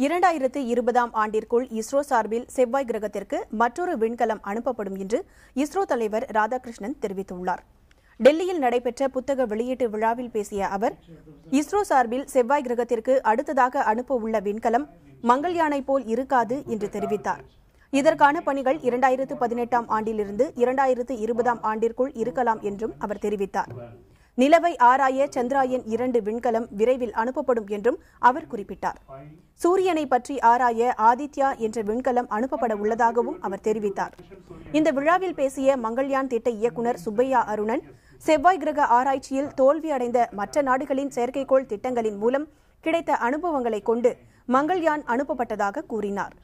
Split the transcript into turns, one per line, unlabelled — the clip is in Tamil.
2020 ஆண்டிற்குள் இஸ்ரோ சார்பில் செவ்வாய் கிரகத்திற்கு மற்றொரு விண்கலம் அனுப்பப்படும் என்று இஸ்ரோ தலைவர் ராதாகிருஷ்ணன் தெரிவித்துள்ளார். டெல்லியில் நடைபெற்ற புத்தக வெளியீட்டு விழாவில் பேசிய அவர், இஸ்ரோ சார்பில் செவ்வாய் கிரகத்திற்கு அடுத்ததாக அனுப்ப உள்ள விண்கலம் மங்கள்யானை போல் இருக்காது என்று தெரிவித்தார். இதற்கான பணிகள் 2018 ஆண்டிலிருந்து 2020 ஆண்டிற்குள் இருக்கலாம் என்றும் அவர் தெரிவித்தார். நிலவை ஆராய சந்திராயன் 2 விண்கலம் விரைவில் அனுப்பப்படும் என்றும் அவர் குறிப்பிட்டார். சூரியனை பற்றி ஆராய ஆதித்யா என்ற விண்கலம் அனுப்பப்பட உள்ளதாகவும் அவர் தெரிவித்தார். இந்த விழாவில் பேசிய மங்கள்யான் திட்ட இயக்குநர் சுப்பையா அருணன், செவ்வாய் கிரக ஆராய்ச்சியில் தோல்வியடைந்த மற்ற நாடுகளின் செயற்கைக்கோள் திட்டங்களின் மூலம் கிடைத்த அனுபவங்களை கொண்டு மங்கள்யான் அனுப்பப்பட்டதாக கூறினார்.